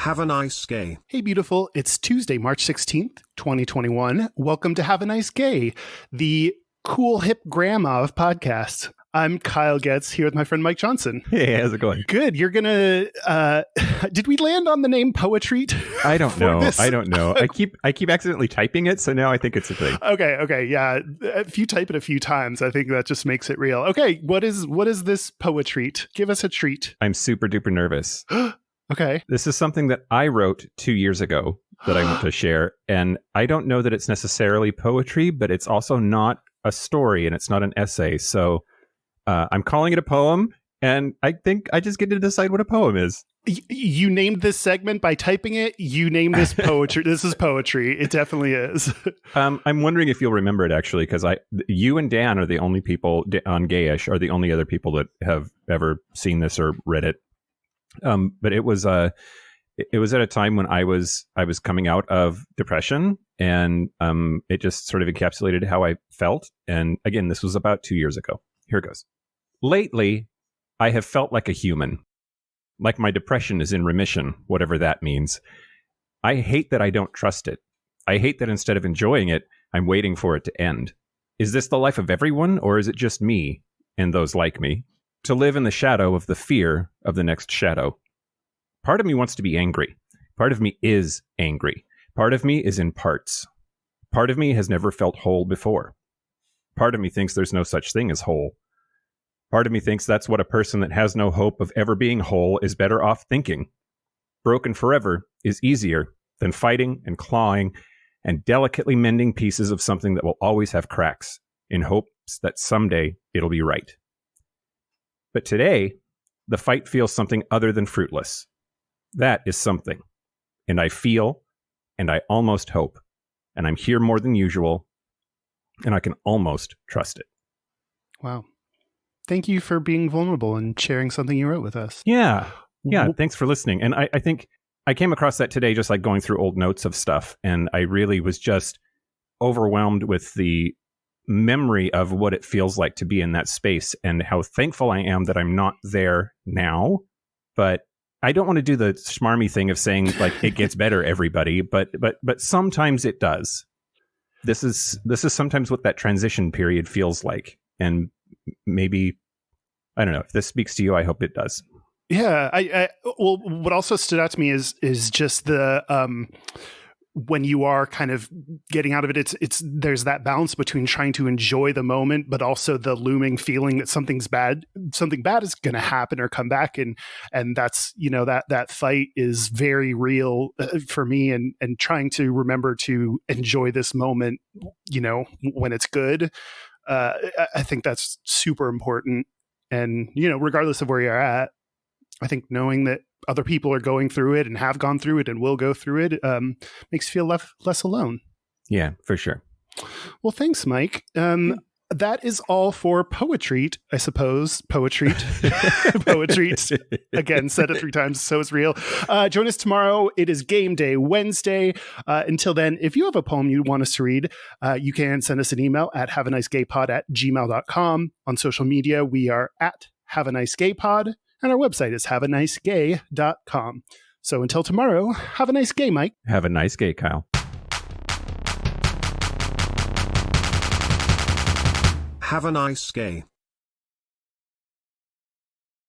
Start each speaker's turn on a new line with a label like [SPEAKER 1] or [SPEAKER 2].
[SPEAKER 1] Have a nice gay.
[SPEAKER 2] Hey, beautiful. It's Tuesday, March 16th, 2021. Welcome to Have a Nice Gay, the cool hip grandma of podcasts. I'm Kyle Getz here with my friend Mike Johnson.
[SPEAKER 3] Hey, how's it going?
[SPEAKER 2] Good. You're going to, did we land on the name Poetreat?
[SPEAKER 3] I don't know. I don't know. I keep accidentally typing it, so now I think it's a thing.
[SPEAKER 2] Okay. Yeah. If you type it a few times, I think that just makes it real. Okay. What is this Poetreat? Give us a treat.
[SPEAKER 3] I'm super duper nervous.
[SPEAKER 2] Okay.
[SPEAKER 3] This is something that I wrote 2 years ago that I want to share. And I don't know that it's necessarily poetry, but it's also not a story and it's not an essay. So I'm calling it a poem. And I think I just get to decide what a poem is.
[SPEAKER 2] You named this segment by typing it. You named this poetry. This is poetry. It definitely is.
[SPEAKER 3] I'm wondering if you'll remember it, actually, because you and Dan are the only people on Gayish are the only other people that have ever seen this or read it. But it was at a time when I was coming out of depression, and it just sort of encapsulated how I felt. And again, this was about 2 years ago. Here it goes. Lately, I have felt like a human, like my depression is in remission, whatever that means. I hate that I don't trust it. I hate that instead of enjoying it, I'm waiting for it to end. Is this the life of everyone, or is it just me and those like me? To live in the shadow of the fear of the next shadow. Part of me wants to be angry. Part of me is angry. Part of me is in parts. Part of me has never felt whole before. Part of me thinks there's no such thing as whole. Part of me thinks that's what a person that has no hope of ever being whole is better off thinking. Broken forever is easier than fighting and clawing and delicately mending pieces of something that will always have cracks in hopes that someday it'll be right. But today, the fight feels something other than fruitless. That is something. And I feel, and I almost hope, and I'm here more than usual, and I can almost trust it.
[SPEAKER 2] Wow. Thank you for being vulnerable and sharing something you wrote with us.
[SPEAKER 3] Yeah. Thanks for listening. And I think I came across that today just like going through old notes of stuff, and I really was just overwhelmed with the memory of what it feels like to be in that space and how thankful I am that I'm not there now. But I don't want to do the schmarmy thing of saying like it gets better, everybody, but sometimes it does. This is sometimes what that transition period feels like. And maybe, I don't know, if this speaks to you, I hope it does.
[SPEAKER 2] Yeah. Well, what also stood out to me is just the when you are kind of getting out of it, there's that balance between trying to enjoy the moment, but also the looming feeling that something bad is going to happen or come back. And that's, that fight is very real for me, and trying to remember to enjoy this moment, when it's good. I think that's super important. And, regardless of where you're at, I think knowing that other people are going through it and have gone through it and will go through it makes you feel less alone.
[SPEAKER 3] Yeah, for sure.
[SPEAKER 2] Well, thanks, Mike. That is all for Poetreat, I suppose. Poetreat. Poetreat. Again, said it 3 times, so it's real. Join us tomorrow. It is Game Day Wednesday. Until then, if you have a poem you want us to read, you can send us an email at haveanicegaypod@gmail.com. On social media, we are at haveanicegaypod. And our website is haveanicegay.com. So until tomorrow, have a nice gay, Mike.
[SPEAKER 3] Have a nice gay, Kyle.
[SPEAKER 1] Have a nice gay.